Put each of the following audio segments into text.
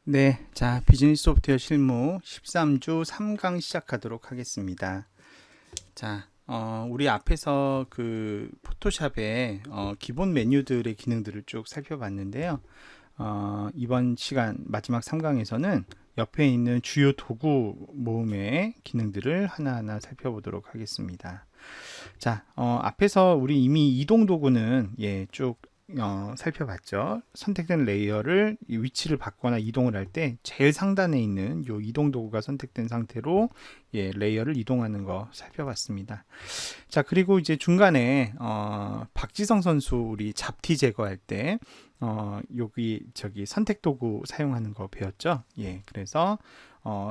네, 자, 비즈니스 소프트웨어 실무 13주 3강 시작하도록 하겠습니다. 자, 우리 앞에서 그 포토샵의 기본 메뉴들의 기능들을 쭉 살펴봤는데요. 이번 시간 마지막 3강에서는 옆에 있는 주요 도구 모음의 기능들을 하나하나 살펴보도록 하겠습니다. 자, 앞에서 우리 이미 이동 도구는 쭉 살펴봤죠. 선택된 레이어를 이 위치를 바꾸거나 이동을 할 때 제일 상단에 있는 요 이동 도구가 선택된 상태로 레이어를 이동하는 거 살펴봤습니다. 자, 그리고 이제 중간에 박지성 선수 우리 잡티 제거할 때 여기 저기 선택 도구 사용하는 거 배웠죠. 그래서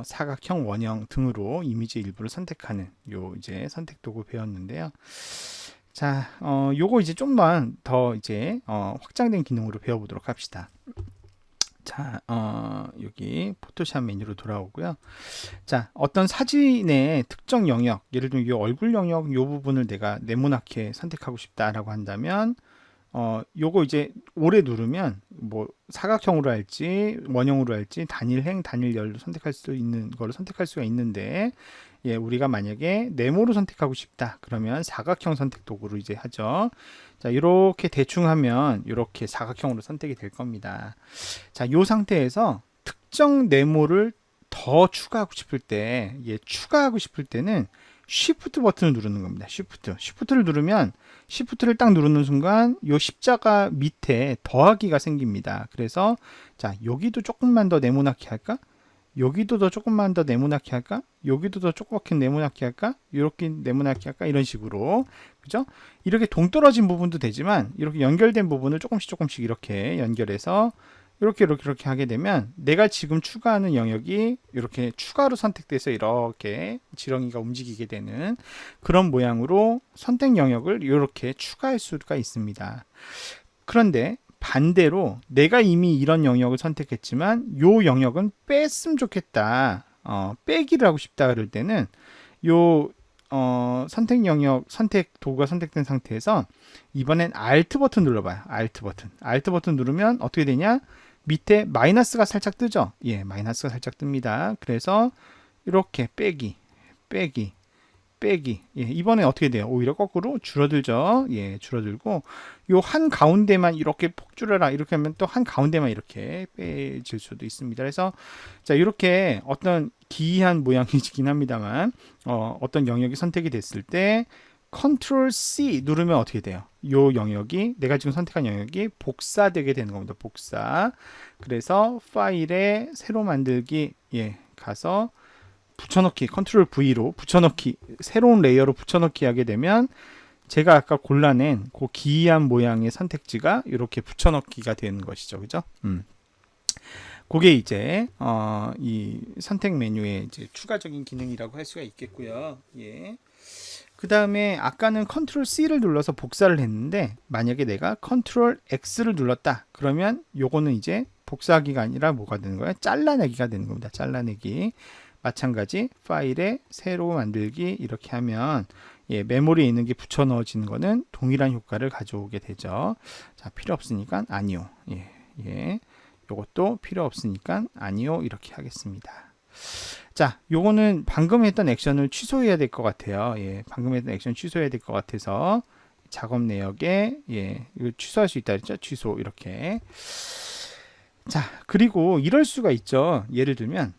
사각형, 원형 등으로 이미지 일부를 선택하는 요 이제 선택 도구 배웠는데요. 자, 요거 이제 좀만 더 이제 확장된 기능으로 배워보도록 합시다. 자, 여기 포토샵 메뉴로 돌아오고요. 자, 어떤 사진의 특정 영역, 예를 들면 이 얼굴 영역 요 부분을 내가 네모나게 선택하고 싶다라고 한다면 요거 이제 오래 누르면 뭐 사각형으로 할지 원형으로 할지 단일행 단일열로 선택할 수 있는 거를 선택할 수가 있는데 우리가 만약에 네모로 선택하고 싶다 그러면 사각형 선택 도구로 이제 하죠. 자, 이렇게 대충 하면 이렇게 사각형으로 선택이 될 겁니다. 자, 요 상태에서 특정 네모를 더 추가하고 싶을 때 추가하고 싶을 때는 Shift 버튼을 누르는 겁니다. Shift를 누르면 Shift를 딱 누르는 순간 요 십자가 밑에 더하기가 생깁니다. 그래서 자, 여기도 조금만 더 네모나게 할까? 여기도 더 조금만 더 네모나게 할까? 여기도 더 조그맣게 네모나게 할까? 이렇게 네모나게 할까? 이런 식으로. 그죠? 이렇게 동떨어진 부분도 되지만 이렇게 연결된 부분을 조금씩 이렇게 연결해서 이렇게 하게 되면 내가 지금 추가하는 영역이 이렇게 추가로 선택돼서 이렇게 지렁이가 움직이게 되는 그런 모양으로 선택 영역을 이렇게 추가할 수가 있습니다. 그런데 반대로 내가 이미 이런 영역을 선택했지만 요 영역은 뺐으면 좋겠다. 빼기를 하고 싶다 그럴 때는 요 선택 영역 선택 도구가 선택된 상태에서 이번엔 Alt 버튼 눌러봐요. Alt 버튼 누르면 어떻게 되냐? 밑에 마이너스가 살짝 뜨죠. 마이너스가 살짝 뜹니다. 그래서 이렇게 빼기. 이번에 어떻게 돼요? 오히려 거꾸로 줄어들죠. 줄어들고 요 한 가운데만 이렇게 폭 줄여라 이렇게 하면 또 한 가운데만 이렇게 빼질 수도 있습니다. 그래서 자, 이렇게 어떤 기이한 모양이긴 합니다만 어떤 영역이 선택이 됐을 때 Ctrl C 누르면 어떻게 돼요? 요 영역이 내가 지금 선택한 영역이 복사되게 되는 겁니다. 복사. 그래서 파일에 새로 만들기 가서 붙여넣기 컨트롤 V로 붙여넣기 새로운 레이어로 붙여넣기 하게 되면 제가 아까 골라낸 그 기이한 모양의 선택지가 이렇게 붙여넣기가 되는 것이죠. 그죠? 그게 이제 이 선택 메뉴의 이제 추가적인 기능이라고 할 수가 있겠고요. 그 다음에 아까는 컨트롤 C를 눌러서 복사를 했는데 만약에 내가 컨트롤 X를 눌렀다 그러면 요거는 이제 복사하기가 아니라 뭐가 되는 거예요? 잘라내기가 되는 겁니다. 잘라내기. 마찬가지 파일에 새로 만들기 이렇게 하면 메모리에 있는 게 붙여 넣어지는 거는 동일한 효과를 가져오게 되죠. 자, 필요 없으니까 아니요. 요것도 필요 없으니까 아니요. 이렇게 하겠습니다. 자, 요거는 방금 했던 액션을 취소해야 될 것 같아요. 방금 했던 액션 취소해야 될 것 같아서 작업 내역에 이거 취소할 수 있다 그랬죠? 취소 이렇게. 자, 그리고 이럴 수가 있죠. 예를 들면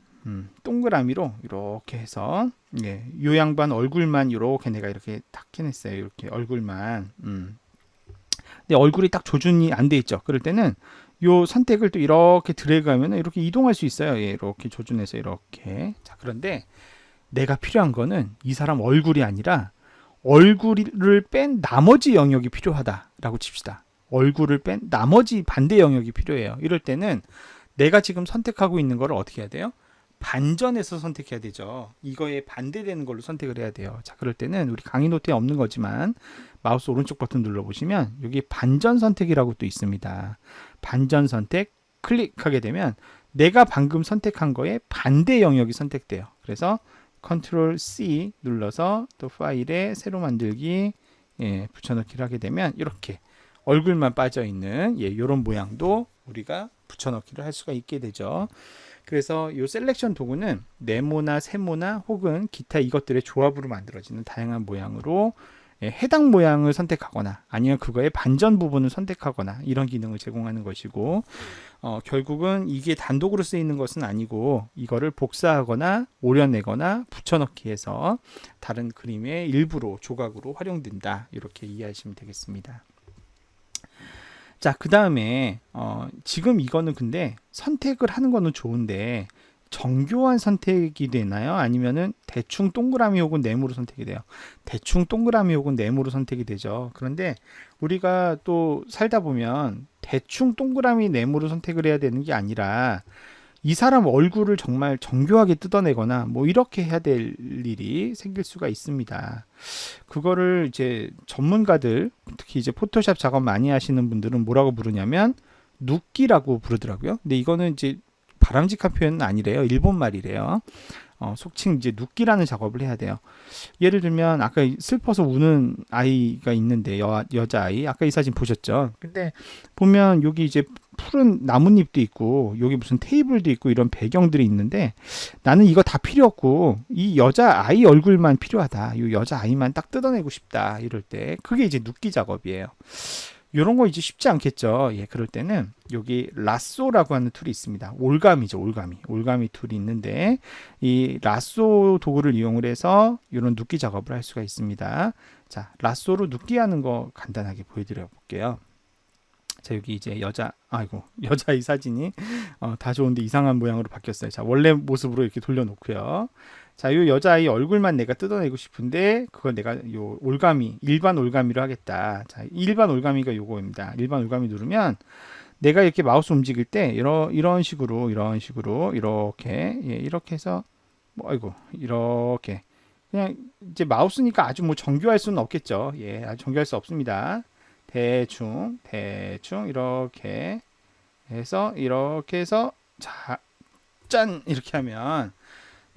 동그라미로 이렇게 해서 요 양반 얼굴만 이렇게 내가 이렇게 탁 해냈어요. 이렇게 얼굴만. 근데 얼굴이 딱 조준이 안 돼 있죠. 그럴 때는 요 선택을 또 이렇게 드래그하면 이렇게 이동할 수 있어요. 이렇게 조준해서 이렇게. 자, 그런데 내가 필요한 거는 이 사람 얼굴이 아니라 얼굴을 뺀 나머지 영역이 필요하다라고 칩시다. 얼굴을 뺀 나머지 반대 영역이 필요해요. 이럴 때는 내가 지금 선택하고 있는 걸 어떻게 해야 돼요? 반전해서 선택해야 되죠. 이거에 반대되는 걸로 선택을 해야 돼요. 자, 그럴 때는 우리 강의 노트에 없는 거지만 마우스 오른쪽 버튼 눌러보시면 여기 반전 선택이라고 또 있습니다. 반전 선택 클릭하게 되면 내가 방금 선택한 거에 반대 영역이 선택돼요. 그래서 컨트롤 C 눌러서 또 파일에 새로 만들기 붙여넣기를 하게 되면 이렇게 얼굴만 빠져 있는 이런 모양도 우리가 붙여넣기를 할 수가 있게 되죠. 그래서 이 셀렉션 도구는 네모나 세모나 혹은 기타 이것들의 조합으로 만들어지는 다양한 모양으로 해당 모양을 선택하거나 아니면 그거의 반전 부분을 선택하거나 이런 기능을 제공하는 것이고, 결국은 이게 단독으로 쓰이는 것은 아니고 이거를 복사하거나 오려내거나 붙여넣기 해서 다른 그림의 일부로 조각으로 활용된다, 이렇게 이해하시면 되겠습니다. 자, 그 다음에 지금 이거는 근데 선택을 하는 거는 좋은데 정교한 선택이 되나요? 아니면은 대충 동그라미 혹은 네모로 선택이 돼요? 대충 동그라미 혹은 네모로 선택이 되죠. 그런데 우리가 또 살다 보면 대충 동그라미 네모로 선택을 해야 되는 게 아니라 이 사람 얼굴을 정말 정교하게 뜯어내거나 뭐 이렇게 해야 될 일이 생길 수가 있습니다. 그거를 이제 전문가들, 특히 이제 포토샵 작업 많이 하시는 분들은 뭐라고 부르냐면 눕기라고 부르더라고요. 근데 이거는 이제 바람직한 표현은 아니래요. 일본 말이래요. 속칭 이제 눕기라는 작업을 해야 돼요. 예를 들면 아까 슬퍼서 우는 아이가 있는데 여자아이, 아까 이 사진 보셨죠? 근데 보면 여기 이제 푸른 나뭇잎도 있고 여기 무슨 테이블도 있고 이런 배경들이 있는데 나는 이거 다 필요 없고 이 여자아이 얼굴만 필요하다, 이 여자아이만 딱 뜯어내고 싶다, 이럴 때 그게 이제 눕기 작업이에요. 이런 거 이제 쉽지 않겠죠. 예, 그럴 때는 여기 라쏘라고 하는 툴이 있습니다. 올가미죠, 올가미 툴이 있는데 이 라쏘 도구를 이용을 해서 이런 눕기 작업을 할 수가 있습니다. 자, 라쏘로 눕기 하는 거 간단하게 보여드려 볼게요. 자, 여기 이제 여자 이 사진이 다 좋은데 이상한 모양으로 바뀌었어요. 자, 원래 모습으로 이렇게 돌려놓고요. 자, 이 여자아이 얼굴만 내가 뜯어내고 싶은데 그걸 내가 요 올가미, 일반 올가미로 하겠다. 자, 일반 올가미가 요거입니다. 일반 올가미 누르면 내가 이렇게 마우스 움직일 때 이런 식으로 이렇게, 예, 이렇게 해서 이렇게 그냥 이제 마우스니까 아주 뭐 정교할 수는 없겠죠. 예, 아주 정교할 수 없습니다. 대충 이렇게 해서 자, 짠, 이렇게 하면,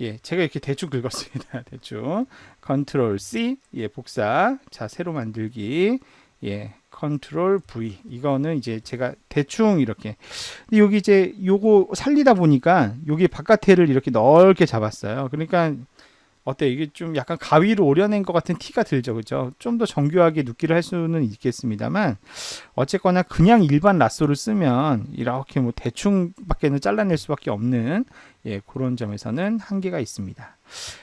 예, 제가 이렇게 대충 긁었습니다. 대충 컨트롤 C, 예, 복사. 자, 새로 만들기, 예, 컨트롤 V. 이거는 이제 제가 대충 이렇게. 근데 여기 이제 요거 살리다 보니까 여기 바깥에를 이렇게 넓게 잡았어요. 그러니까 어때? 이게 좀 약간 가위로 오려낸 것 같은 티가 들죠, 그죠? 좀 더 정교하게 눕기를 할 수는 있겠습니다만, 어쨌거나 그냥 일반 라쏘를 쓰면 이렇게 뭐 대충밖에는 잘라낼 수밖에 없는, 예, 그런 점에서는 한계가 있습니다.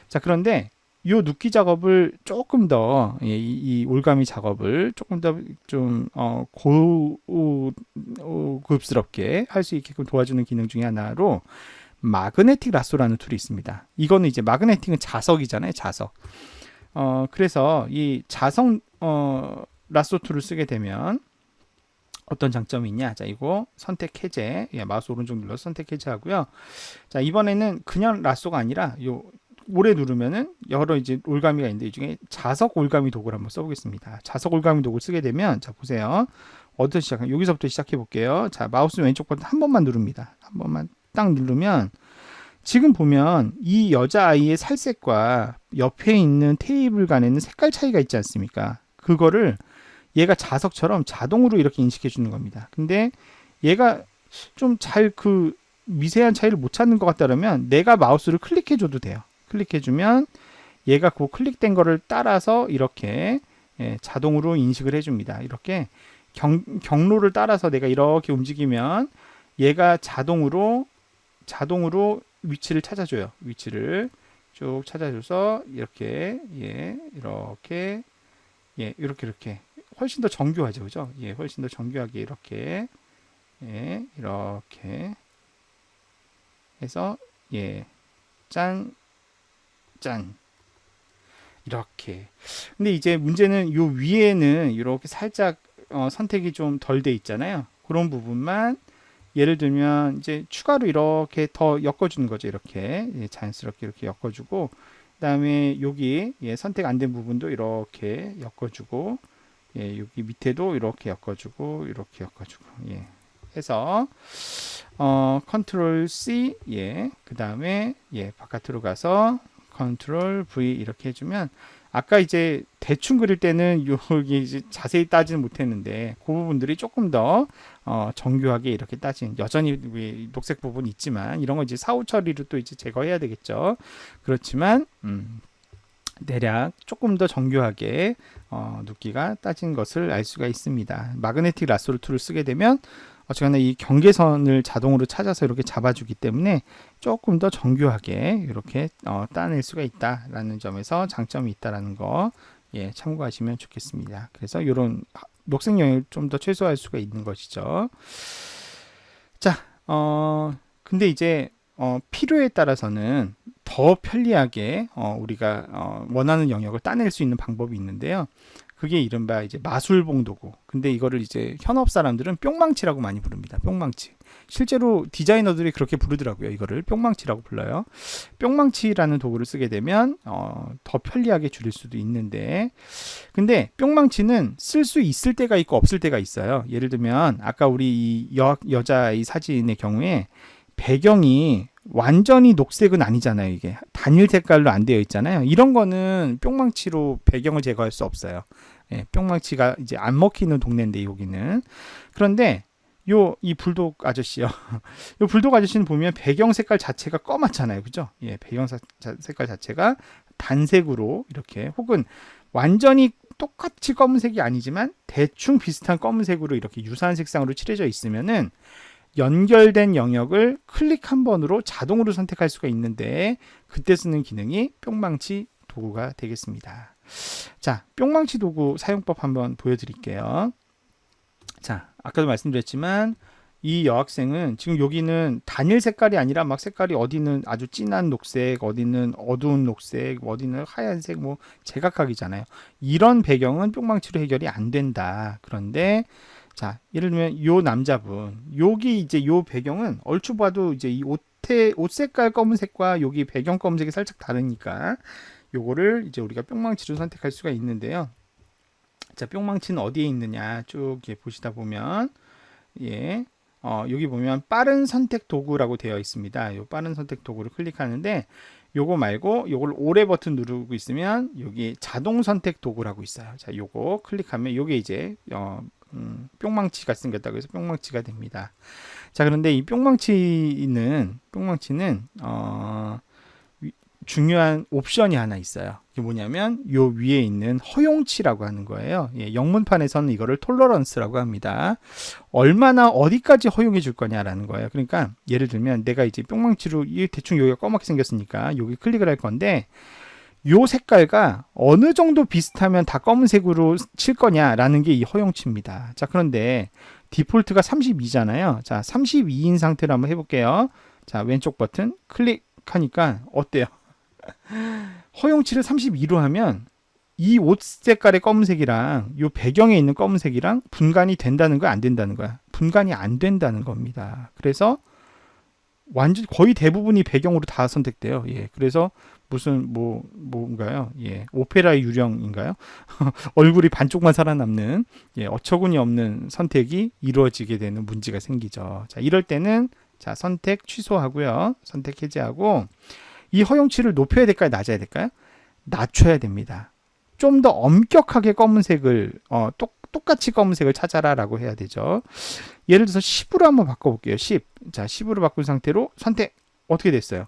자, 그런데 이 눕기 작업을 조금 더, 예, 이 올가미 작업을 조금 더 좀 고급스럽게 할 수 있게끔 도와주는 기능 중에 하나로 마그네틱 라쏘라는 툴이 있습니다. 이거는 이제 마그네틱은 자석이잖아요, 자석. 그래서 이 자석 라쏘 툴을 쓰게 되면 어떤 장점이 있냐? 자, 이거 선택 해제, 예, 마우스 오른쪽 눌러서 선택 해제하고요. 자, 이번에는 그냥 라쏘가 아니라 요 오래 누르면은 여러 이제 올가미가 있는데 이 중에 자석 올가미 도구를 한번 써보겠습니다. 자석 올가미 도구를 쓰게 되면, 자, 보세요. 어디서 여기서부터 시작해 볼게요. 자, 마우스 왼쪽 버튼 한 번만 누릅니다. 한 번만 딱 누르면 지금 보면 이 여자아이의 살색과 옆에 있는 테이블 간에는 색깔 차이가 있지 않습니까? 그거를 얘가 자석처럼 자동으로 이렇게 인식해 주는 겁니다. 근데 얘가 좀 잘 그 미세한 차이를 못 찾는 것 같다면 내가 마우스를 클릭해 줘도 돼요. 클릭해 주면 얘가 그 클릭된 거를 따라서 이렇게, 예, 자동으로 인식을 해 줍니다. 이렇게 경로를 따라서 내가 이렇게 움직이면 얘가 자동으로 위치를 찾아줘요. 위치를 쭉 찾아줘서 이렇게, 예, 이렇게, 예, 이렇게 훨씬 더 정교하죠, 그죠? 예, 훨씬 더 정교하게 이렇게, 예, 이렇게 해서, 예, 짠 이렇게. 근데 이제 문제는 요 위에는 이렇게 살짝 선택이 좀 덜 돼 있잖아요. 그런 부분만 예를 들면 이제 추가로 이렇게 더 엮어주는 거죠. 이렇게, 예, 자연스럽게 이렇게 엮어주고, 그다음에 여기, 예, 선택 안 된 부분도 이렇게 엮어주고, 예, 여기 밑에도 이렇게 엮어주고, 예, 해서 컨트롤 C, 예, 그다음에, 예, 바깥으로 가서 컨트롤 V 이렇게 해주면 아까 이제 대충 그릴 때는 여기 이제 자세히 따지는 못했는데 그 부분들이 조금 더 정교하게 이렇게 따진, 여전히 녹색 부분 있지만 이런 거 이제 사후 처리로 또 이제 제거해야 되겠죠. 그렇지만 대략 조금 더 정교하게 눕기가 따진 것을 알 수가 있습니다. 마그네틱 라소르 툴을 쓰게 되면 어쨌거나 이 경계선을 자동으로 찾아서 이렇게 잡아주기 때문에 조금 더 정교하게 이렇게 따낼 수가 있다라는 점에서 장점이 있다라는 거 참고하시면 좋겠습니다. 그래서 이런 녹색 영역을 좀 더 최소화할 수가 있는 것이죠. 자, 근데 이제 필요에 따라서는 더 편리하게 우리가 원하는 영역을 따낼 수 있는 방법이 있는데요. 그게 이른바 이제 마술봉 도구. 근데 이거를 이제 현업 사람들은 뿅망치라고 많이 부릅니다. 뿅망치. 실제로 디자이너들이 그렇게 부르더라고요. 이거를 뿅망치라고 불러요. 뿅망치라는 도구를 쓰게 되면 더 편리하게 줄일 수도 있는데, 근데 뿅망치는 쓸 수 있을 때가 있고 없을 때가 있어요. 예를 들면 아까 우리 이 여자 이 사진의 경우에 배경이 완전히 녹색은 아니잖아요. 이게 단일 색깔로 안 되어 있잖아요. 이런 거는 뿅망치로 배경을 제거할 수 없어요. 뿅망치가 이제 안 먹히는 동네인데 여기는. 그런데 이 불독 아저씨요. 이 불독 아저씨는 보면 배경 색깔 자체가 검았잖아요. 그죠? 배경 색깔 자체가 단색으로 이렇게, 혹은 완전히 똑같이 검은색이 아니지만 대충 비슷한 검은색으로 이렇게 유사한 색상으로 칠해져 있으면은 연결된 영역을 클릭 한 번으로 자동으로 선택할 수가 있는데, 그때 쓰는 기능이 뿅망치 도구가 되겠습니다. 자, 뿅망치 도구 사용법 한번 보여드릴게요. 자, 아까도 말씀드렸지만 이 여학생은 지금 여기는 단일 색깔이 아니라 막 색깔이 어디는 아주 진한 녹색, 어디는 어두운 녹색, 어디는 하얀색, 뭐 제각각이잖아요. 이런 배경은 뿅망치로 해결이 안 된다. 그런데 자, 예를 들면 요 남자분, 여기 이제 요 배경은 얼추 봐도 이제 이 옷 색깔 검은색과 여기 배경 검은색이 살짝 다르니까 요거를 이제 우리가 뿅망치로 선택할 수가 있는데요. 자, 뿅망치는 어디에 있느냐 쭉 이렇게 보시다 보면 여기 보면 빠른 선택 도구라고 되어 있습니다. 요 빠른 선택 도구를 클릭하는데 요거 말고 요걸 오래 버튼 누르고 있으면 여기 자동 선택 도구라고 있어요. 자, 요거 클릭하면 요게 이제 뿅망치가 생겼다고 해서 뿅망치가 됩니다. 자, 그런데 이 뿅망치는 중요한 옵션이 하나 있어요. 이게 뭐냐면 요 위에 있는 허용치라고 하는 거예요. 영문판에서는 이거를 톨러런스라고 합니다. 얼마나 어디까지 허용해 줄 거냐라는 거예요. 그러니까 예를 들면 내가 이제 뿅망치로 대충 여기가 검게 생겼으니까 여기 클릭을 할 건데, 요 색깔과 어느 정도 비슷하면 다 검은색으로 칠 거냐라는 게 이 허용치입니다. 자, 그런데 디폴트가 32잖아요. 자, 32인 상태로 한번 해볼게요. 자, 왼쪽 버튼 클릭하니까 어때요? 허용치를 32로 하면 이 옷 색깔의 검은색이랑 요 배경에 있는 검은색이랑 분간이 된다는 거야, 안 된다는 거야? 분간이 안 된다는 겁니다. 그래서 완전 거의 대부분이 배경으로 다 선택돼요. 그래서 무슨 뭔가요? 오페라의 유령인가요? 얼굴이 반쪽만 살아남는 어처구니 없는 선택이 이루어지게 되는 문제가 생기죠. 자, 이럴 때는 자, 선택 취소하고요. 선택 해제하고, 이 허용치를 높여야 될까요? 낮아야 될까요? 낮춰야 됩니다. 좀 더 엄격하게 검은색을 똑같이 검은색을 찾아라라고 해야 되죠. 예를 들어서 10으로 한번 바꿔볼게요. 10. 자, 10으로 바꾼 상태로 선택 어떻게 됐어요?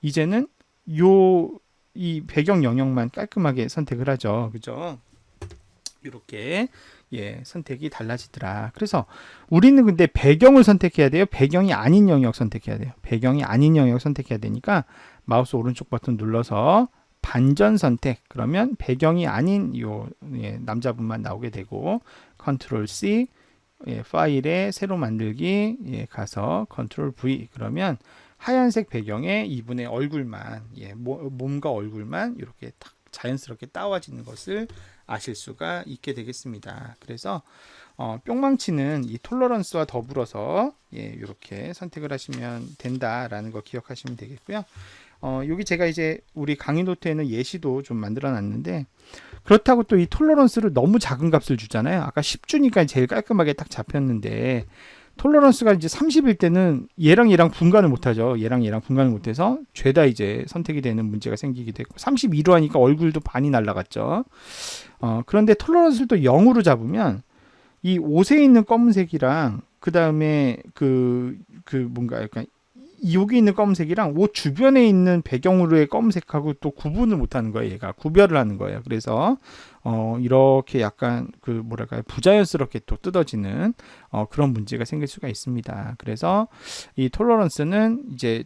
이제는 이 배경 영역만 깔끔하게 선택을 하죠. 그죠? 이렇게 선택이 달라지더라. 그래서 우리는 근데 배경을 선택해야 돼요. 배경이 아닌 영역 선택해야 돼요. 배경이 아닌 영역 선택해야 되니까 마우스 오른쪽 버튼 눌러서 반전 선택. 그러면 배경이 아닌 남자분만 나오게 되고, 컨트롤 C, 파일에 새로 만들기 가서 컨트롤 V. 그러면 하얀색 배경에 이분의 얼굴만, 몸과 얼굴만 이렇게 딱 자연스럽게 따와지는 것을 아실 수가 있게 되겠습니다. 그래서 뿅망치는 이 톨러런스와 더불어서 이렇게 선택을 하시면 된다라는 거 기억하시면 되겠고요. 여기 제가 이제 우리 강의 노트에는 예시도 좀 만들어 놨는데, 그렇다고 또 이 톨러런스를 너무 작은 값을 주잖아요. 아까 10주니까 제일 깔끔하게 딱 잡혔는데, 톨러런스가 이제 30일 때는 얘랑 분간을 못하죠. 얘랑 분간을 못해서 죄다 이제 선택이 되는 문제가 생기기도 했고 32로 하니까 얼굴도 반이 날라갔죠. 그런데 톨러런스를 또 0으로 잡으면 이 옷에 있는 검은색이랑 그 다음에 뭔가 약간 여기 있는 검은색이랑 옷 주변에 있는 배경으로의 검은색하고 또 구분을 못하는 거예요. 얘가 구별을 하는 거예요. 그래서 이렇게 약간 뭐랄까요, 부자연스럽게 또 뜯어지는 그런 문제가 생길 수가 있습니다. 그래서 이 톨러런스는 이제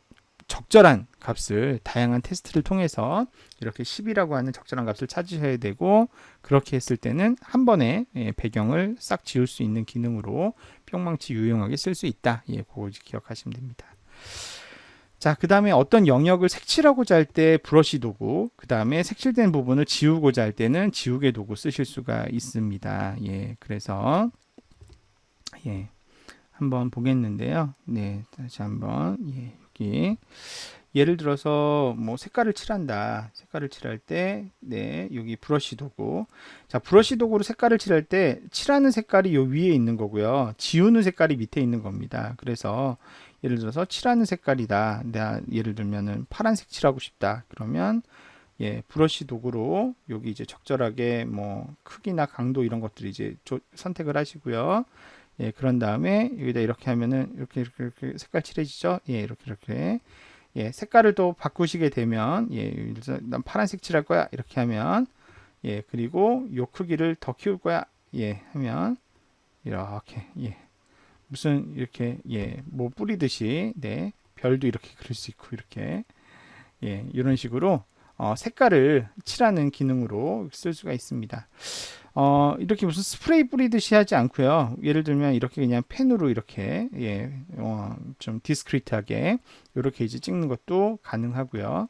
적절한 값을 다양한 테스트를 통해서 이렇게 10이라고 하는 적절한 값을 찾으셔야 되고, 그렇게 했을 때는 한 번에 배경을 싹 지울 수 있는 기능으로 뿅망치 유용하게 쓸 수 있다. 그거 기억하시면 됩니다. 자, 그 다음에 어떤 영역을 색칠하고자 할 때 브러쉬 도구, 그 다음에 색칠된 부분을 지우고자 할 때는 지우개 도구 쓰실 수가 있습니다. 그래서 한번 보겠는데요. 다시 한번 여기 예를 들어서 뭐 색깔을 칠한다. 색깔을 칠할 때 여기 브러쉬 도구. 자, 브러쉬 도구로 색깔을 칠할 때 칠하는 색깔이 요 위에 있는 거고요. 지우는 색깔이 밑에 있는 겁니다. 그래서 예를 들어서 칠하는 색깔이다. 내가 예를 들면은 파란색 칠하고 싶다. 그러면 브러쉬 도구로 여기 이제 적절하게 뭐 크기나 강도 이런 것들 이제 선택을 하시고요. 그런 다음에 여기다 이렇게 하면은 이렇게 색깔 칠해지죠. 이렇게 색깔을 또 바꾸시게 되면 그래서 난 파란색 칠할 거야. 이렇게 하면 그리고 요 크기를 더 키울 거야. 하면 이렇게 무슨 이렇게 뭐 뿌리듯이 별도 이렇게 그릴 수 있고 이렇게 이런 식으로 색깔을 칠하는 기능으로 쓸 수가 있습니다. 이렇게 무슨 스프레이 뿌리듯이 하지 않고요. 예를 들면 이렇게 그냥 펜으로 이렇게 좀 디스크리트하게 이렇게 이제 찍는 것도 가능하고요.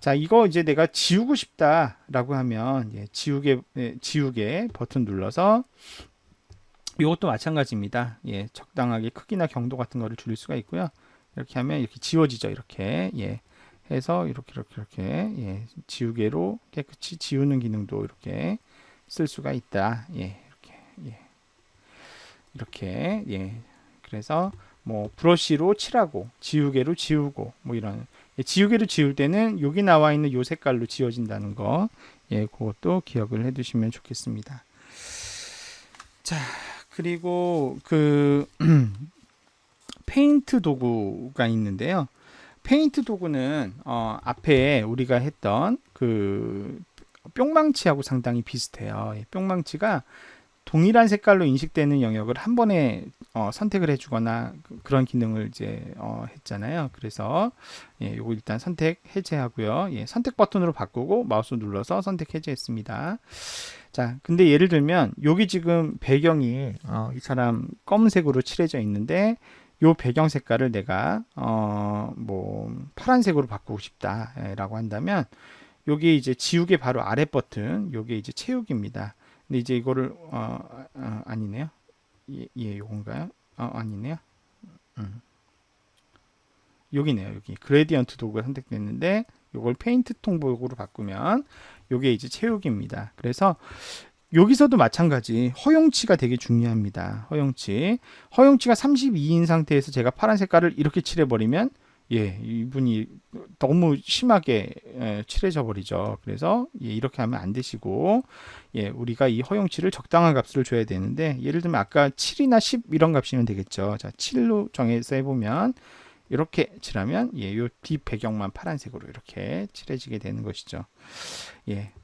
자, 이거 이제 내가 지우고 싶다라고 하면 지우개 버튼 눌러서 이것도 마찬가지입니다. 적당하게 크기나 경도 같은 거를 줄일 수가 있고요. 이렇게 하면 이렇게 지워지죠. 이렇게 해서 이렇게 지우개로 깨끗이 지우는 기능도 이렇게 쓸 수가 있다. 이렇게 그래서 뭐 브러쉬로 칠하고 지우개로 지우고 뭐 이런 지우개로 지울 때는 여기 나와 있는 요 색깔로 지워진다는 거 그것도 기억을 해두시면 좋겠습니다. 자, 그리고 페인트 도구가 있는데요. 페인트 도구는 앞에 우리가 했던 뿅망치하고 상당히 비슷해요. 뿅망치가 동일한 색깔로 인식되는 영역을 한 번에 선택을 해주거나 그런 기능을 이제 했잖아요. 그래서 요거 일단 선택 해제하고요. 선택 버튼으로 바꾸고 마우스 눌러서 선택 해제했습니다. 자, 근데 예를 들면 여기 지금 배경이 이 사람 검은색으로 칠해져 있는데 요 배경 색깔을 내가 뭐 파란색으로 바꾸고 싶다라고 한다면 여기 이제 지우개 바로 아래 버튼, 요게 이제 채우기입니다. 근데 이제 이거를 아니네요. 요건가요? 아니네요. 여기네요. 여기 그레디언트 도구가 선택됐는데 요걸 페인트 통도구로 바꾸면 요게 이제 채우기입니다. 그래서 여기서도 마찬가지 허용치가 되게 중요합니다. 허용치가 32인 상태에서 제가 파란 색깔을 이렇게 칠해버리면 이분이 너무 심하게 칠해져 버리죠. 그래서 이렇게 하면 안 되시고 우리가 이 허용치를 적당한 값을 줘야 되는데 예를 들면 아까 7이나 10 이런 값이면 되겠죠. 자, 7로 정해서 해보면 이렇게 칠하면 요 뒷 배경만 파란색으로 이렇게 칠해지게 되는 것이죠.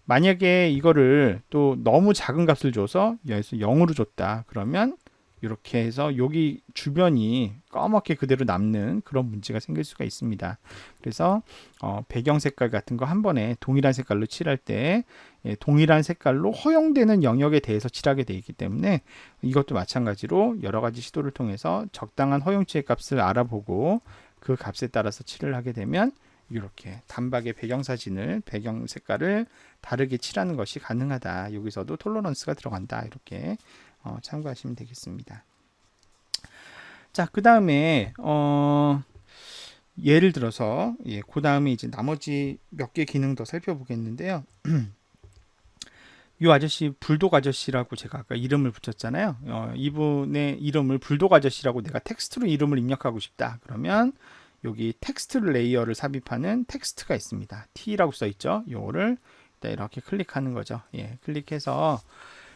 만약에 이거를 또 너무 작은 값을 줘서 여기서 0으로 줬다 그러면 이렇게 해서 여기 주변이 까맣게 그대로 남는 그런 문제가 생길 수가 있습니다. 그래서 배경 색깔 같은 거 한 번에 동일한 색깔로 칠할 때 동일한 색깔로 허용되는 영역에 대해서 칠하게 되어 있기 때문에 이것도 마찬가지로 여러 가지 시도를 통해서 적당한 허용치의 값을 알아보고 그 값에 따라서 칠을 하게 되면 이렇게 단박에 배경 색깔을 다르게 칠하는 것이 가능하다. 여기서도 톨러런스가 들어간다. 이렇게 참고하시면 되겠습니다. 자, 그 다음에 예를 들어서 그 다음에 이제 나머지 몇 개 기능 더 살펴보겠는데요. 이 아저씨 불독 아저씨라고 제가 아까 이름을 붙였잖아요. 이분의 이름을 불독 아저씨라고 내가 텍스트로 이름을 입력하고 싶다. 그러면 여기 텍스트 레이어를 삽입하는 텍스트가 있습니다. T라고 써 있죠. 요거를 이렇게 클릭하는 거죠. 예, 클릭해서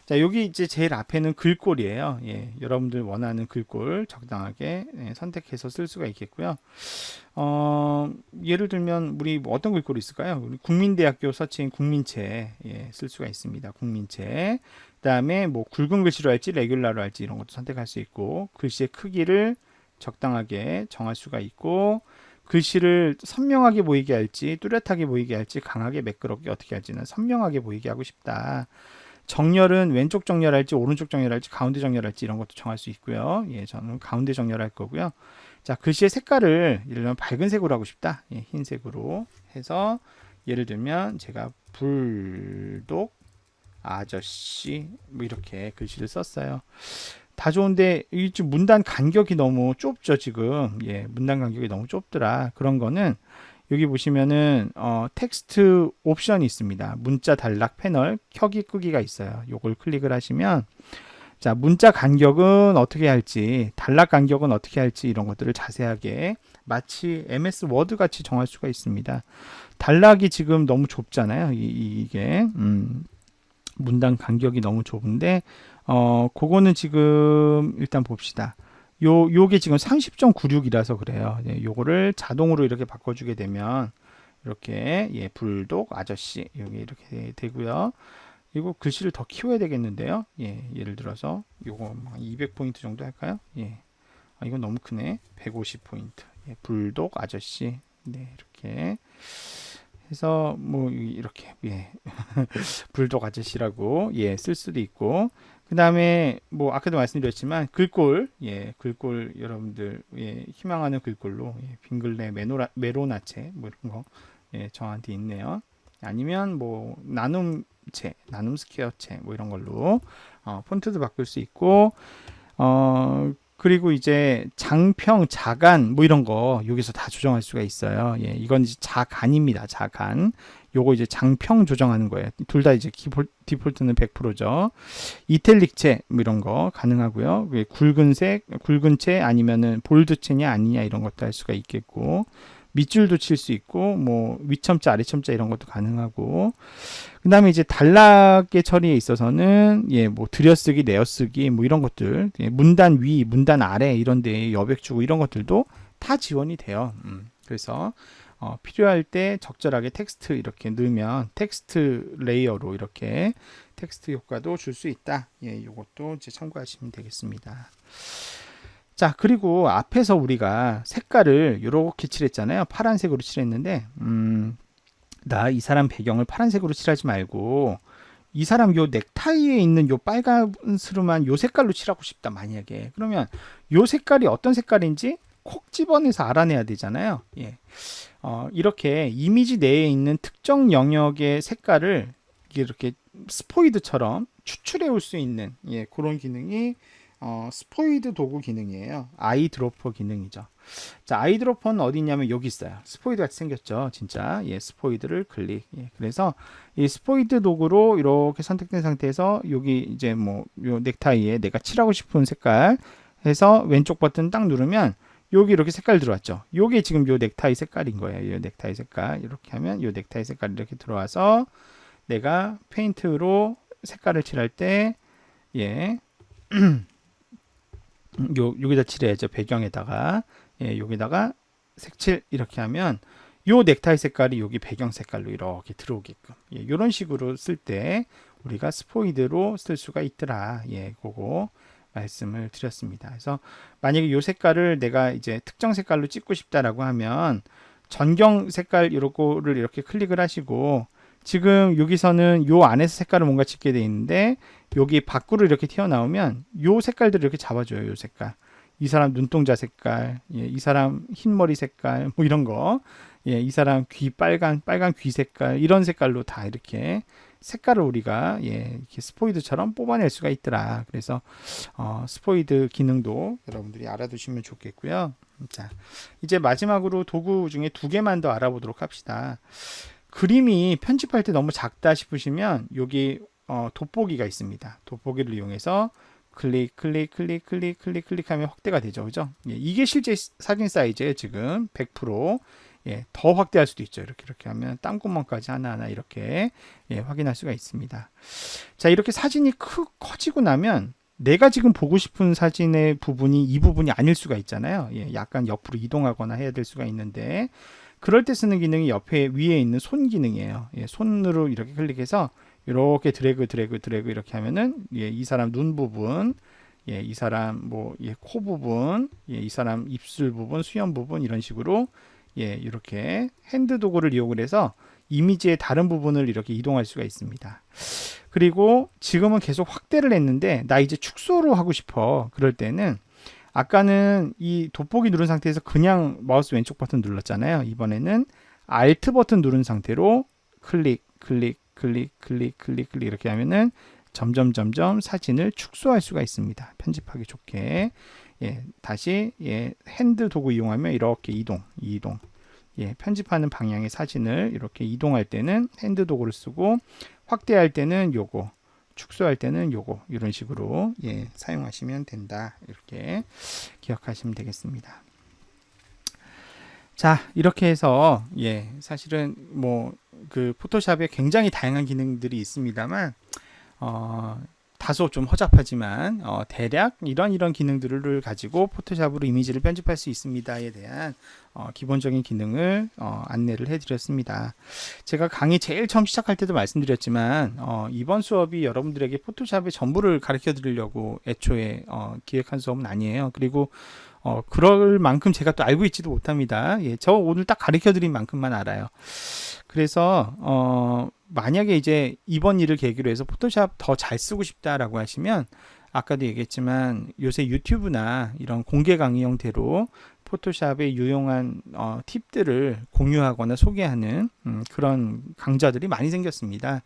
자, 여기 이제 제일 앞에는 글꼴이에요. 예, 여러분들 원하는 글꼴 적당하게 선택해서 쓸 수가 있겠고요. 예를 들면 우리 뭐 어떤 글꼴이 있을까요? 우리 국민대학교 서치인 국민체 쓸 수가 있습니다. 국민체. 그다음에 뭐 굵은 글씨로 할지 레귤러로 할지 이런 것도 선택할 수 있고 글씨의 크기를 적당하게 정할 수가 있고 글씨를 선명하게 보이게 할지 뚜렷하게 보이게 할지 강하게 매끄럽게 어떻게 할지는 선명하게 보이게 하고 싶다. 정렬은 왼쪽 정렬할지 오른쪽 정렬할지 가운데 정렬할지 이런 것도 정할 수 있고요. 예, 저는 가운데 정렬할 거고요. 자, 글씨의 색깔을 예를 들면 밝은 색으로 하고 싶다. 예, 흰색으로 해서 예를 들면 제가 불독 아저씨 뭐 이렇게 글씨를 썼어요. 다 좋은데 이 문단 간격이 너무 좁죠 지금. 예, 문단 간격이 너무 좁더라. 그런 거는 여기 보시면은 텍스트 옵션이 있습니다. 문자 단락 패널 켜기 끄기가 있어요. 요걸 클릭을 하시면 자, 문자 간격은 어떻게 할지 단락 간격은 어떻게 할지 이런 것들을 자세하게 마치 MS 워드 같이 정할 수가 있습니다. 단락이 지금 너무 좁잖아요. 이게 문단 간격이 너무 좁은데 그거는 지금 일단 봅시다. 요게 지금 30.96이라서 그래요. 네, 요거를 자동으로 이렇게 바꿔주게 되면 이렇게 예, 불독 아저씨 여기 이렇게 되고요. 이거 글씨를 더 키워야 되겠는데요. 예, 예를 들어서 요거 200포인트 정도 할까요? 예, 이건 너무 크네. 150포인트. 예, 불독 아저씨. 네, 이렇게 해서 뭐 이렇게 예, 불독 아저씨라고 예, 쓸 수도 있고. 그 다음에 뭐 아까도 말씀드렸지만 글꼴 글꼴 여러분들 희망하는 글꼴로 빙글레 메로나체 뭐 이런 거 저한테 있네요. 아니면 뭐 나눔체 나눔 스퀘어체 뭐 이런 걸로 폰트도 바꿀 수 있고 그리고 이제 장평 자간 뭐 이런 거 여기서 다 조정할 수가 있어요. 예, 이건 이제 자간입니다. 자간. 요거 이제 장평 조정하는 거예요. 둘 다 이제 디폴트는 100%죠. 이탈릭체 뭐 이런 거 가능하고요. 굵은색, 굵은체 아니면은 볼드체냐 아니냐 이런 것도 할 수가 있겠고 밑줄도 칠 수 있고 뭐 위첨자 아래첨자 이런 것도 가능하고 그다음에 이제 단락의 처리에 있어서는 뭐 들여쓰기 내어쓰기 뭐 이런 것들 문단 위 문단 아래 이런 데에 여백 주고 이런 것들도 다 지원이 돼요. 그래서 필요할 때 적절하게 텍스트 이렇게 넣으면 텍스트 레이어로 이렇게 텍스트 효과도 줄 수 있다. 예, 이것도 이제 참고하시면 되겠습니다. 자, 그리고 앞에서 우리가 색깔을 이렇게 칠했잖아요. 파란색으로 칠했는데 나 이 사람 배경을 파란색으로 칠하지 말고 이 사람 요 넥타이에 있는 요 빨간스름한 요 색깔로 칠하고 싶다 만약에 그러면 요 색깔이 어떤 색깔인지 콕 집어내서 알아내야 되잖아요. 예. 이렇게 이미지 내에 있는 특정 영역의 색깔을 이렇게 스포이드처럼 추출해 올 수 있는 그런 기능이 스포이드 도구 기능이에요. 아이드로퍼 기능이죠. 자, 아이드로퍼는 어디 있냐면 여기 있어요. 스포이드 같이 생겼죠. 진짜. 스포이드를 클릭. 그래서 이 스포이드 도구로 이렇게 선택된 상태에서 여기 이제 뭐 요 넥타이에 내가 칠하고 싶은 색깔 해서 왼쪽 버튼 딱 누르면 여기 이렇게 색깔 들어왔죠. 요게 지금 요 넥타이 색깔인 거예요. 요 넥타이 색깔. 이렇게 하면 요 넥타이 색깔 이렇게 들어와서 내가 페인트로 색깔을 칠할 때 여기다 칠해야죠. 배경에다가 여기다가 색칠 이렇게 하면 요 넥타이 색깔이 여기 배경 색깔로 이렇게 들어오게끔 이런 식으로 쓸 때 우리가 스포이드로 쓸 수가 있더라. 그거 말씀을 드렸습니다. 그래서 만약에 요 색깔을 내가 이제 특정 색깔로 찍고 싶다라고 하면 전경 색깔 요거를 이렇게 클릭을 하시고 지금 여기서는 요 안에서 색깔을 뭔가 찍게 돼 있는데 여기 밖으로 이렇게 튀어나오면 요 색깔들을 이렇게 잡아줘요. 요 색깔. 이 사람 눈동자 색깔, 이 사람 흰머리 색깔, 뭐 이런 거, 이 사람 귀 빨간 귀 색깔, 이런 색깔로 다 이렇게 색깔을 우리가 이렇게 스포이드처럼 뽑아낼 수가 있더라. 그래서 스포이드 기능도 여러분들이 알아두시면 좋겠고요. 자, 이제 마지막으로 도구 중에 2개만 더 알아보도록 합시다. 그림이 편집할 때 너무 작다 싶으시면 여기 돋보기가 있습니다. 돋보기를 이용해서 클릭하면 확대가 되죠. 그죠? 예, 이게 실제 사진 사이즈예요. 지금 100%. 예, 더 확대할 수도 있죠. 이렇게 하면 땅구멍까지 하나하나 이렇게 확인할 수가 있습니다. 자, 이렇게 사진이 커지고 나면 내가 지금 보고 싶은 사진의 부분이 이 부분이 아닐 수가 있잖아요. 예, 약간 옆으로 이동하거나 해야 될 수가 있는데 그럴 때 쓰는 기능이 옆에 위에 있는 손 기능이에요. 예, 손으로 이렇게 클릭해서 이렇게 드래그 이렇게 하면은 이 사람 눈 부분, 이 사람 코 부분, 이 사람 입술 부분, 수염 부분 이런 식으로 이렇게 핸드 도구를 이용을 해서 이미지의 다른 부분을 이렇게 이동할 수가 있습니다. 그리고 지금은 계속 확대를 했는데 나 이제 축소로 하고 싶어. 그럴 때는 아까는 이 돋보기 누른 상태에서 그냥 마우스 왼쪽 버튼 눌렀잖아요. 이번에는 Alt 버튼 누른 상태로 클릭 이렇게 하면은 점점 사진을 축소할 수가 있습니다. 편집하기 좋게. 다시 핸드 도구 이용하면 이렇게 이동. 편집하는 방향의 사진을 이렇게 이동할 때는 핸드 도구를 쓰고 확대할 때는 요거, 축소할 때는 요거 이런 식으로 사용하시면 된다. 이렇게 기억하시면 되겠습니다. 자, 이렇게 해서 사실은 그 포토샵에 굉장히 다양한 기능들이 있습니다만 다소 좀 허접하지만 대략 이런 기능들을 가지고 포토샵으로 이미지를 편집할 수 있습니다에 대한 기본적인 기능을 안내를 해드렸습니다. 제가 강의 제일 처음 시작할 때도 말씀드렸지만 이번 수업이 여러분들에게 포토샵의 전부를 가르쳐 드리려고 애초에 기획한 수업은 아니에요. 그리고 그럴 만큼 제가 또 알고 있지도 못합니다. 저 오늘 딱 가르쳐 드린 만큼만 알아요. 그래서 만약에 이제 이번 일을 계기로 해서 포토샵 더 잘 쓰고 싶다라고 하시면 아까도 얘기했지만 요새 유튜브나 이런 공개 강의 형태로 포토샵의 유용한 팁들을 공유하거나 소개하는 그런 강좌들이 많이 생겼습니다.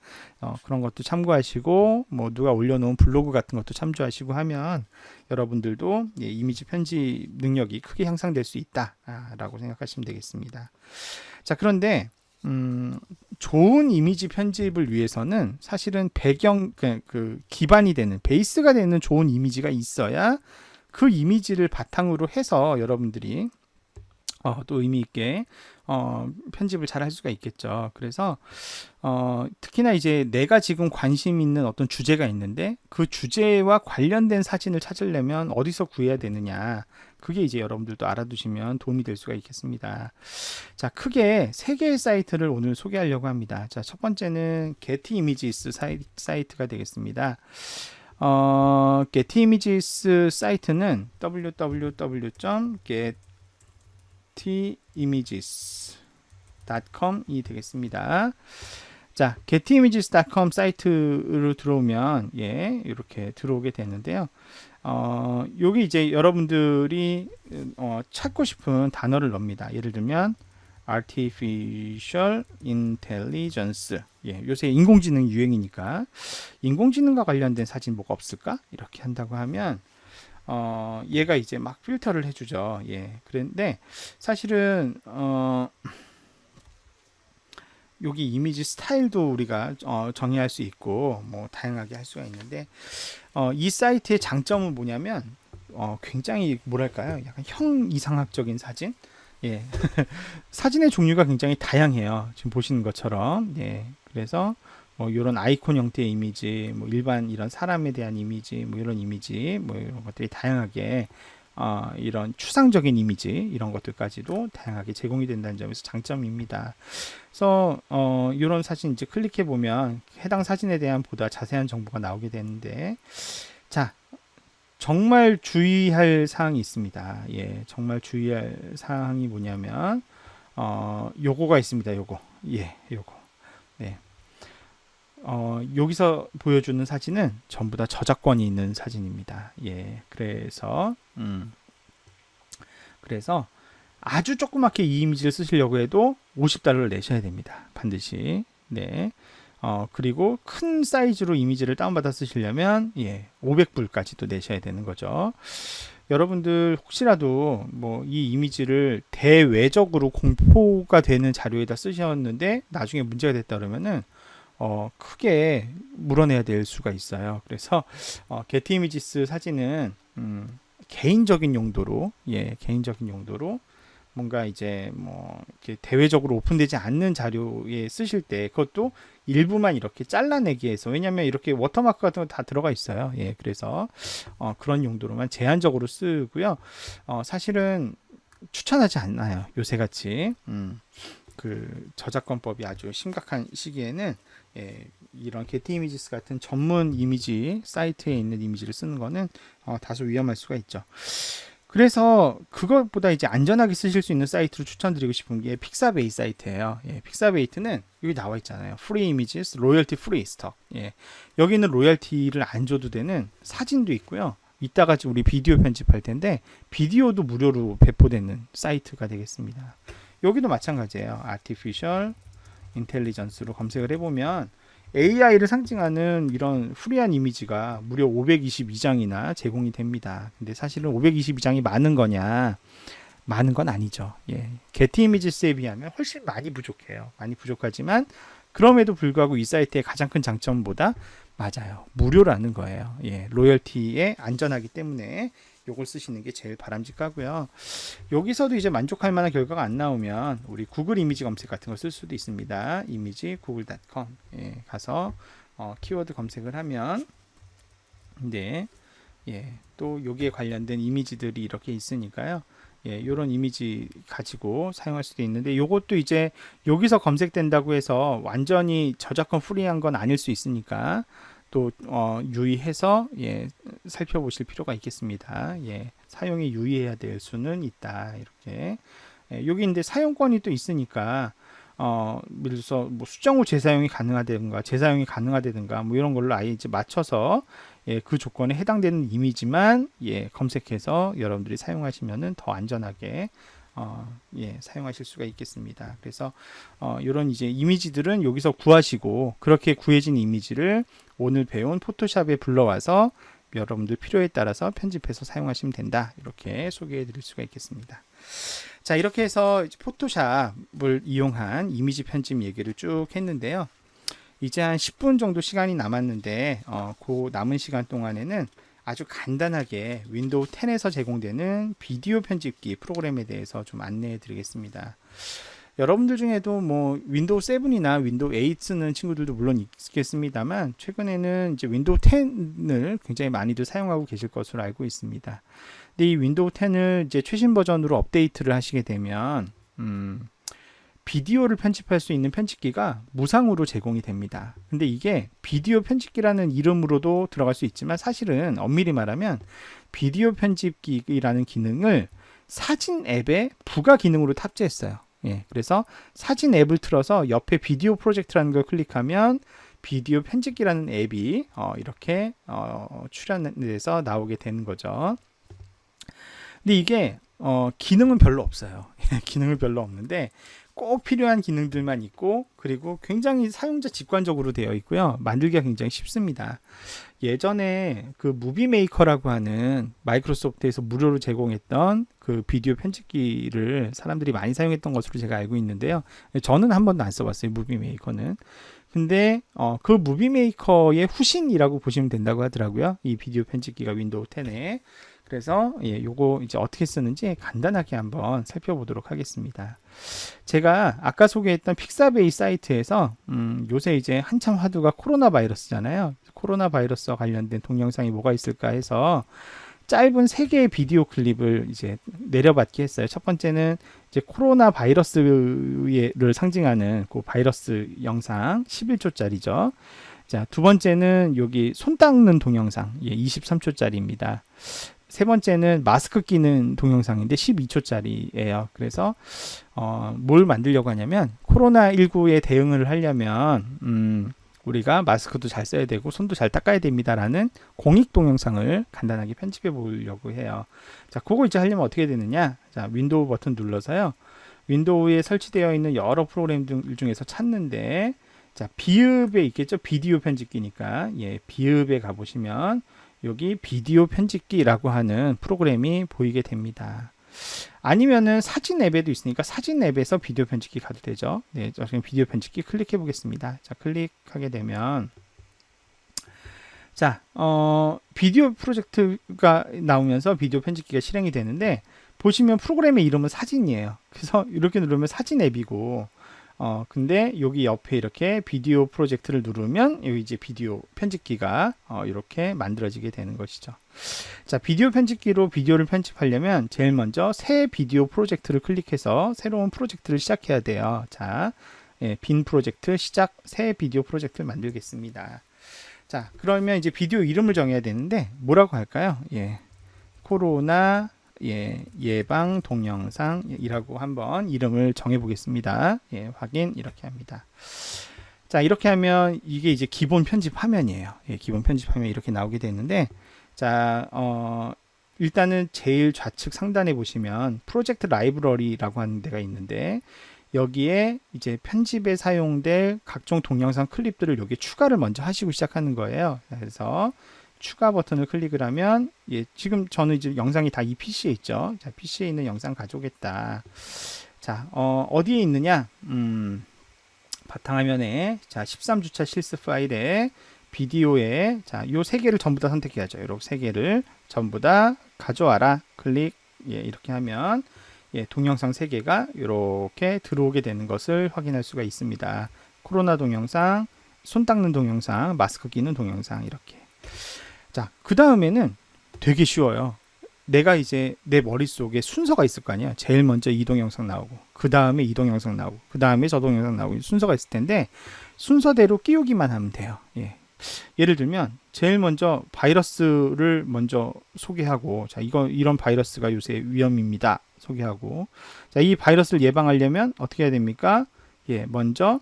그런 것도 참고하시고 누가 올려놓은 블로그 같은 것도 참조하시고 하면 여러분들도 이미지 편집 능력이 크게 향상될 수 있다라고 생각하시면 되겠습니다. 자, 그런데 좋은 이미지 편집을 위해서는 사실은 그 기반이 되는 베이스가 되는 좋은 이미지가 있어야 그 이미지를 바탕으로 해서 여러분들이 또 의미 있게 편집을 잘 할 수가 있겠죠. 그래서 특히나 이제 내가 지금 관심 있는 어떤 주제가 있는데 그 주제와 관련된 사진을 찾으려면 어디서 구해야 되느냐, 그게 이제 여러분들도 알아두시면 도움이 될 수가 있겠습니다. 자, 크게 3개의 사이트를 오늘 소개하려고 합니다. 자, 첫 번째는 Getty Images 사이트가 되겠습니다. Getty Images 사이트는 www.gettyimages.com이 되겠습니다. 자, gettyimages.com 사이트로 들어오면 이렇게 들어오게 되는데요. 여기 이제 여러분들이 찾고 싶은 단어를 넣습니다. 예를 들면 Artificial Intelligence. 요새 인공지능 유행이니까 인공지능과 관련된 사진 뭐가 없을까? 이렇게 한다고 하면 얘가 이제 막 필터를 해주죠. 그런데 사실은 여기 이미지 스타일도 우리가 정의할 수 있고 다양하게 할 수가 있는데 이 사이트의 장점은 뭐냐면 굉장히 뭐랄까요, 약간 형이상학적인 사진. 사진의 종류가 굉장히 다양해요. 지금 보시는 것처럼. 그래서 이런 아이콘 형태의 이미지, 일반 이런 사람에 대한 이미지, 이런 이미지, 이런 것들이 다양하게 이런 추상적인 이미지 이런 것들까지도 다양하게 제공이 된다는 점에서 장점입니다. 그래서 이런 사진 이제 클릭해 보면 해당 사진에 대한 보다 자세한 정보가 나오게 되는데, 자, 정말 주의할 사항이 있습니다. 정말 주의할 사항이 뭐냐면 요거가 있습니다. 요거. 요거. 여기서 보여주는 사진은 전부 다 저작권이 있는 사진입니다. 그래서 아주 조그맣게 이 이미지를 쓰시려고 해도 $50를 내셔야 됩니다. 반드시. 그리고 큰 사이즈로 이미지를 다운받아 쓰시려면 500불까지도 내셔야 되는 거죠. 여러분들 혹시라도 이 이미지를 대외적으로 공포가 되는 자료에다 쓰셨는데 나중에 문제가 됐다 그러면은 크게 물어내야 될 수가 있어요. 그래서 게티 이미지스 사진은 개인적인 용도로, 개인적인 용도로 뭔가 이제 뭐 이렇게 대외적으로 오픈되지 않는 자료에 쓰실 때 그것도 일부만 이렇게 잘라내기 위해서, 왜냐면 이렇게 워터마크 같은 거 다 들어가 있어요. 그래서 그런 용도로만 제한적으로 쓰고요. 사실은 추천하지 않나요, 요새 같이 그 저작권법이 아주 심각한 시기에는. 이런 게티 이미지스 같은 전문 이미지 사이트에 있는 이미지를 쓰는 거는 다소 위험할 수가 있죠. 그래서 그것보다 이제 안전하게 쓰실 수 있는 사이트로 추천드리고 싶은 게 픽사베이 사이트예요. 픽사베이트는 여기 나와 있잖아요. 프리 이미지스, 로열티 프리 스톡. 여기는 로열티를 안 줘도 되는 사진도 있고요. 이따가 우리 비디오 편집할 텐데 비디오도 무료로 배포되는 사이트가 되겠습니다. 여기도 마찬가지예요. 아티피셜 인텔리전스로 검색을 해보면 AI를 상징하는 이런 프리한 이미지가 무려 522장이나 제공이 됩니다. 근데 사실은 522장이 많은 거냐? 많은 건 아니죠. 게티 이미지스에 비하면 훨씬 많이 부족해요. 많이 부족하지만 그럼에도 불구하고 이 사이트의 가장 큰 장점보다 맞아요, 무료라는 거예요. 로열티에 안전하기 때문에 요걸 쓰시는 게 제일 바람직하고요. 여기서도 이제 만족할 만한 결과가 안 나오면 우리 구글 이미지 검색 같은 걸 쓸 수도 있습니다. 이미지 google.com 가서 키워드 검색을 하면 또 여기에 관련된 이미지들이 이렇게 있으니까요. 요런 이미지 가지고 사용할 수도 있는데, 요것도 이제 여기서 검색된다고 해서 완전히 저작권 프리한 건 아닐 수 있으니까 또 유의해서 살펴보실 필요가 있겠습니다. 사용에 유의해야 될 수는 있다. 이렇게 여기 근데 사용권이 또 있으니까 예를 들어서 뭐 수정 후 재사용이 가능하다든가 뭐 이런 걸로 아예 이제 맞춰서 그 조건에 해당되는 이미지만 검색해서 여러분들이 사용하시면은 더 안전하게 사용하실 수가 있겠습니다. 그래서 이런 이제 이미지들은 여기서 구하시고, 그렇게 구해진 이미지를 오늘 배운 포토샵에 불러와서 여러분들 필요에 따라서 편집해서 사용하시면 된다. 이렇게 소개해 드릴 수가 있겠습니다. 자, 이렇게 해서 포토샵을 이용한 이미지 편집 얘기를 쭉 했는데요. 이제 한 10분 정도 시간이 남았는데 그 남은 시간 동안에는 아주 간단하게 윈도우 10에서 제공되는 비디오 편집기 프로그램에 대해서 좀 안내해 드리겠습니다. 여러분들 중에도 뭐 윈도우 7이나 윈도우 8 쓰는 친구들도 물론 있겠습니다만, 최근에는 이제 윈도우 10을 굉장히 많이들 사용하고 계실 것으로 알고 있습니다. 근데 이 윈도우 10을 이제 최신 버전으로 업데이트를 하시게 되면 비디오를 편집할 수 있는 편집기가 무상으로 제공이 됩니다. 근데 이게 비디오 편집기라는 이름으로도 들어갈 수 있지만, 사실은 엄밀히 말하면 비디오 편집기라는 기능을 사진 앱에 부가 기능으로 탑재했어요. 그래서 사진 앱을 틀어서 옆에 비디오 프로젝트라는 걸 클릭하면 비디오 편집기라는 앱이 이렇게 출연돼서 나오게 되는 거죠. 근데 이게 기능은 별로 없어요. 기능은 별로 없는데 꼭 필요한 기능들만 있고, 그리고 굉장히 사용자 직관적으로 되어 있고요. 만들기가 굉장히 쉽습니다. 예전에 그 무비 메이커라고 하는 마이크로소프트에서 무료로 제공했던 그 비디오 편집기를 사람들이 많이 사용했던 것으로 제가 알고 있는데요. 저는 한 번도 안 써봤어요, 무비 메이커는. 근데 그 무비 메이커의 후신이라고 보시면 된다고 하더라고요, 이 비디오 편집기가 윈도우 10에. 그래서 요거 이제 어떻게 쓰는지 간단하게 한번 살펴보도록 하겠습니다. 제가 아까 소개했던 픽사베이 사이트에서 요새 이제 한참 화두가 코로나 바이러스잖아요. 코로나 바이러스와 관련된 동영상이 뭐가 있을까 해서 짧은 3개의 비디오 클립을 이제 내려받기 했어요. 첫 번째는 이제 코로나 바이러스를 상징하는 그 바이러스 영상 11초짜리죠. 자, 두 번째는 여기 손 닦는 동영상 23초짜리입니다. 세 번째는 마스크 끼는 동영상인데 12초짜리예요. 그래서 뭘 만들려고 하냐면, 코로나19에 대응을 하려면 우리가 마스크도 잘 써야 되고 손도 잘 닦아야 됩니다라는 공익 동영상을 간단하게 편집해 보려고 해요. 자, 그거 이제 하려면 어떻게 되느냐? 자, 윈도우 버튼 눌러서요, 윈도우에 설치되어 있는 여러 프로그램들 중에서 찾는데, 자, 비읍에 있겠죠? 비디오 편집기니까 비읍에 가보시면 여기 비디오 편집기라고 하는 프로그램이 보이게 됩니다. 아니면은 사진 앱에도 있으니까 사진 앱에서 비디오 편집기 가도 되죠. 네, 저 지금 비디오 편집기 클릭해 보겠습니다. 자, 클릭하게 되면 자, 비디오 프로젝트가 나오면서 비디오 편집기가 실행이 되는데 보시면 프로그램의 이름은 사진이에요. 그래서 이렇게 누르면 사진 앱이고 근데 여기 옆에 이렇게 비디오 프로젝트를 누르면 여기 이제 비디오 편집기가 이렇게 만들어지게 되는 것이죠. 자, 비디오 편집기로 비디오를 편집하려면 제일 먼저 새 비디오 프로젝트를 클릭해서 새로운 프로젝트를 시작해야 돼요. 자, 예, 빈 프로젝트 시작 새 비디오 프로젝트를 만들겠습니다. 자, 그러면 이제 비디오 이름을 정해야 되는데 뭐라고 할까요? 예, 코로나 예방 동영상이라고 한번 이름을 정해 보겠습니다. 예, 확인 이렇게 합니다. 자, 이렇게 하면 이게 이제 기본 편집 화면이에요. 예, 기본 편집 화면 이렇게 나오게 되는데 자, 일단은 제일 좌측 상단에 보시면 프로젝트 라이브러리라고 하는 데가 있는데 여기에 이제 편집에 사용될 각종 동영상 클립들을 여기 추가를 먼저 하시고 시작하는 거예요. 그래서 추가 버튼을 클릭을 하면 예, 지금 저는 이제 영상이 다 이 PC에 있죠. 자, PC에 있는 영상 가져오겠다. 자, 어디에 있느냐? 바탕화면에 자, 13주차 실습 파일에 비디오에 자, 요 세 개를 전부 다 선택해야죠. 이렇게 세 개를 전부 다 가져와라. 클릭. 예, 이렇게 하면 예, 동영상 3개가 이렇게 들어오게 되는 것을 확인할 수가 있습니다. 코로나 동영상, 손 닦는 동영상, 마스크 끼는 동영상 이렇게. 자, 그 다음에는 되게 쉬워요. 내가 이제 내 머릿속에 순서가 있을 거 아니야. 제일 먼저 이 동영상 나오고, 그 다음에 이 동영상 나오고, 그 다음에 저 동영상 나오고 순서가 있을 텐데 순서대로 끼우기만 하면 돼요. 예. 예를 들면 제일 먼저 바이러스를 먼저 소개하고 자, 이런 바이러스가 요새 위험입니다. 소개하고 자, 이 바이러스를 예방하려면 어떻게 해야 됩니까? 예, 먼저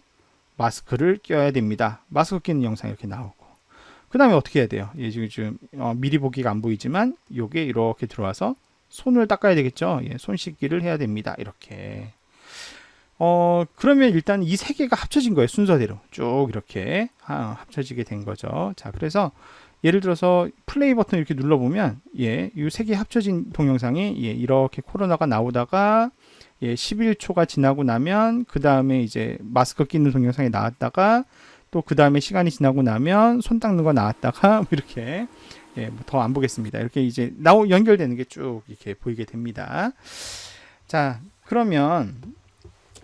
마스크를 껴야 됩니다. 마스크 끼는 영상 이렇게 나오고 그 다음에 어떻게 해야 돼요? 예, 지금 미리 보기가 안 보이지만 요게 이렇게 들어와서 손을 닦아야 되겠죠? 예, 손 씻기를 해야 됩니다. 이렇게 그러면 일단 이 세 개가 합쳐진 거예요. 순서대로 쭉 이렇게 합쳐지게 된 거죠. 자, 그래서 예를 들어서 플레이 버튼 이렇게 눌러보면 예, 이 세 개 합쳐진 동영상이 예, 이렇게 코로나가 나오다가 예, 11초가 지나고 나면 그 다음에 이제 마스크 끼는 동영상이 나왔다가 또 그 다음에 시간이 지나고 나면 손 닦는 거 나왔다가 이렇게 예, 뭐 더 안 보겠습니다. 이렇게 이제 연결되는 게 쭉 이렇게 보이게 됩니다. 자, 그러면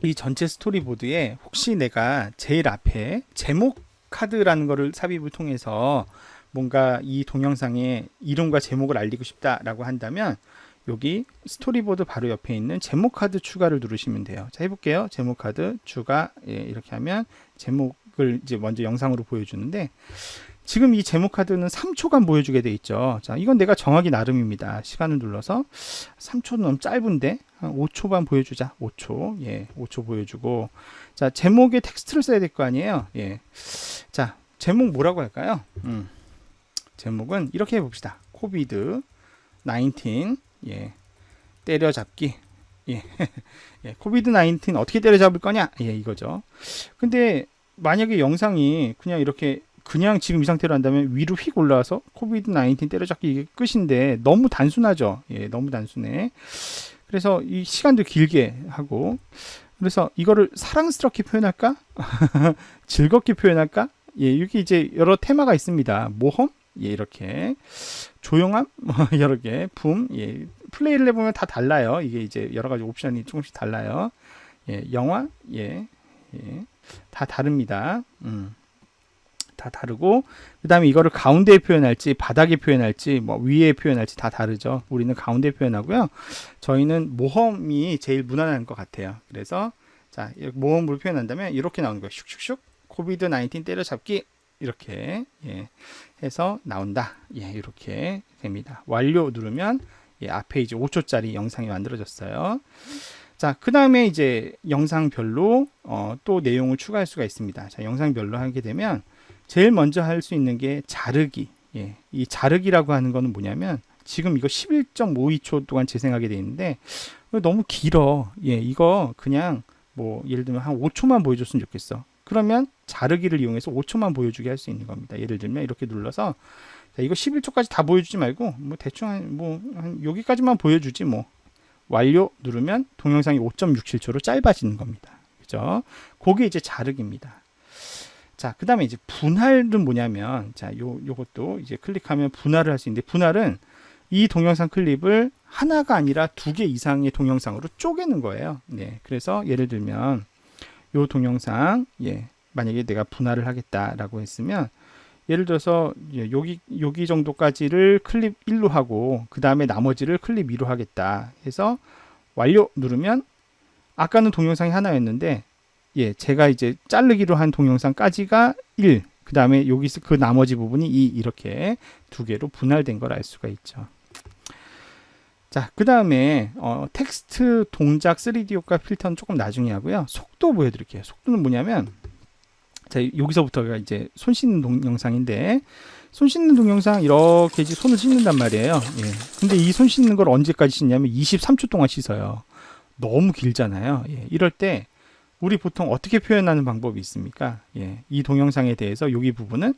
이 전체 스토리보드에 혹시 내가 제일 앞에 제목 카드라는 거를 삽입을 통해서 뭔가 이 동영상의 이름과 제목을 알리고 싶다라고 한다면 여기 스토리보드 바로 옆에 있는 제목 카드 추가를 누르시면 돼요. 자, 해볼게요. 제목 카드 추가. 예, 이렇게 하면 제목을 이제 먼저 영상으로 보여주는데 지금 이 제목 카드는 3초간 보여주게 돼 있죠. 자, 이건 내가 정하기 나름입니다. 시간을 눌러서 3초는 너무 짧은데 한 5초만 보여주자. 5초. 예, 5초 보여주고 자, 제목에 텍스트를 써야 될 거 아니에요. 예. 자, 제목 뭐라고 할까요? 제목은 이렇게 해봅시다. 코비드 19 예, 때려잡기. 예, 예, 코비드 19 어떻게 때려잡을 거냐? 예, 이거죠. 근데 만약에 영상이 그냥 이렇게 그냥 지금 이 상태로 한다면 위로 휙 올라와서 코비드 19 때려잡기 이게 끝인데 너무 단순하죠. 예, 너무 단순해. 그래서 이 시간도 길게 하고 그래서 이거를 사랑스럽게 표현할까? 즐겁게 표현할까? 예, 이렇게 이제 여러 테마가 있습니다. 모험? 예, 이렇게 조용함? 여러 개 예, 플레이를 해보면 다 달라요. 이게 이제 여러 가지 옵션이 조금씩 달라요. 예, 영화? 예, 예, 다 다릅니다. 다 다르고 그 다음에 이거를 가운데에 표현할지 바닥에 표현할지 뭐 위에 표현할지 다 다르죠. 우리는 가운데 표현하고요. 저희는 모험이 제일 무난한 것 같아요. 그래서 자, 모험으로 표현한다면 이렇게 나오는 거예요. 슉슉슉 코비드 19 때려잡기 이렇게 예, 해서 나온다. 예, 이렇게 됩니다. 완료 누르면 예, 앞에 이제 5초짜리 영상이 만들어졌어요. 자, 그 다음에 이제 영상별로 또 내용을 추가할 수가 있습니다. 자, 영상별로 하게 되면 제일 먼저 할 수 있는 게 자르기. 예, 이 자르기라고 하는 거는 뭐냐면 지금 이거 11.52초 동안 재생하게 돼 있는데 너무 길어. 예, 이거 그냥 뭐 예를 들면 한 5초만 보여줬으면 좋겠어. 그러면 자르기를 이용해서 5초만 보여주게 할 수 있는 겁니다. 예를 들면 이렇게 눌러서 자, 이거 11초까지 다 보여주지 말고 뭐 대충 한 여기까지만 보여주지 뭐 완료 누르면 동영상이 5.67초로 짧아지는 겁니다. 그죠? 그게 이제 자르기입니다. 자, 그 다음에 이제 분할은 뭐냐면, 자, 요것도 이제 클릭하면 분할을 할 수 있는데, 분할은 이 동영상 클립을 하나가 아니라 2개 이상의 동영상으로 쪼개는 거예요. 네. 그래서 예를 들면, 요 동영상, 만약에 내가 분할을 하겠다라고 했으면, 예를 들어서, 여기 정도까지를 클립 1로 하고, 그 다음에 나머지를 클립 2로 하겠다 해서, 완료 누르면, 아까는 동영상이 하나였는데, 제가 이제 자르기로 한 동영상까지가 1, 그 다음에 여기서 그 나머지 부분이 2, 이렇게 2개로 분할된 걸 알 수가 있죠. 자, 그 다음에 텍스트 동작 3D 효과 필터는 조금 나중에 하고요. 속도 보여드릴게요. 속도는 뭐냐면, 자, 여기서부터가 이제 손 씻는 동영상인데, 손 씻는 동영상 이렇게 손을 씻는단 말이에요. 근데 이 손 씻는 걸 언제까지 씻냐면 23초 동안 씻어요. 너무 길잖아요. 이럴 때 우리 보통 어떻게 표현하는 방법이 있습니까? 이 동영상에 대해서 여기 부분은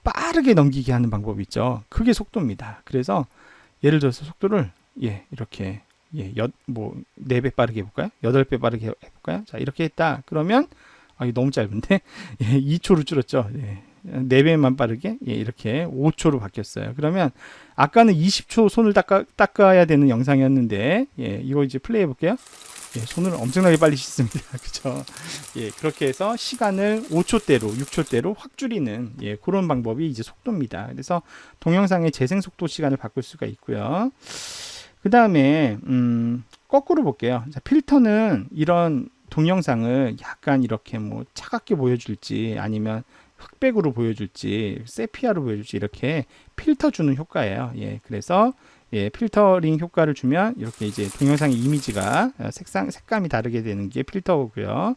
빠르게 넘기게 하는 방법이 있죠. 그게 속도입니다. 그래서 예를 들어서 속도를 이렇게 4배 빠르게 해볼까요? 8배 빠르게 해볼까요? 자, 이렇게 했다. 그러면 이거 너무 짧은데 2초로 줄었죠. 4배만 빠르게 이렇게 5초로 바뀌었어요. 그러면 아까는 20초 손을 닦아야 되는 영상이었는데 이거 이제 플레이 해볼게요. 손을 엄청나게 빨리 씻습니다. 그죠? 그렇게 해서 시간을 5초대로, 6초대로 확 줄이는 그런 방법이 이제 속도입니다. 그래서 동영상의 재생 속도 시간을 바꿀 수가 있고요. 그 다음에 거꾸로 볼게요. 자, 필터는 이런 동영상을 약간 이렇게 뭐 차갑게 보여줄지 아니면 흑백으로 보여줄지 세피아로 보여줄지 이렇게 필터 주는 효과예요. 그래서 필터링 효과를 주면 이렇게 이제 동영상의 이미지가 색감이 다르게 되는 게 필터고요.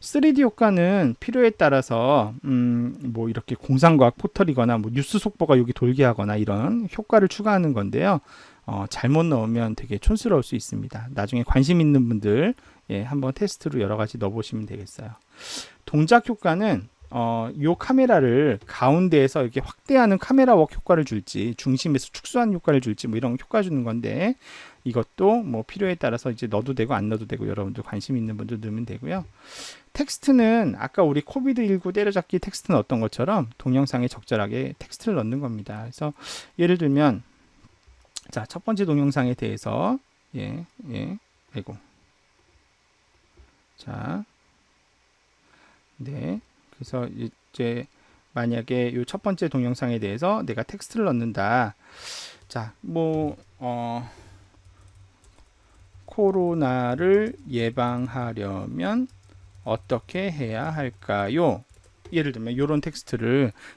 3D 효과는 필요에 따라서 뭐 이렇게 공상과학 포털이거나 뭐 뉴스 속보가 여기 돌게 하거나 이런 효과를 추가하는 건데요. 잘못 넣으면 되게 촌스러울 수 있습니다. 나중에 관심 있는 분들 한번 테스트로 여러 가지 넣어보시면 되겠어요. 동작 효과는 요 카메라를 가운데에서 이렇게 확대하는 카메라 웍 효과를 줄지 중심에서 축소하는 효과를 줄지 뭐 이런 효과 주는 건데 이것도 뭐 필요에 따라서 이제 넣어도 되고 안 넣어도 되고 여러분들 관심 있는 분들 넣으면 되고요. 텍스트는 아까 우리 코비드19 때려잡기 텍스트 넣었던 것처럼 동영상에 적절하게 텍스트를 넣는 겁니다. 그래서 예를 들면 자, 첫 번째 동영상에 대해서 아이고 자, 그래서 이제 만약에 이 첫 번째 동영상에 대해서 내가 텍스트를 넣는다. 자, 뭐 코로나를 예방하려면 어떻게 해야 할까요? 예를 들면 이런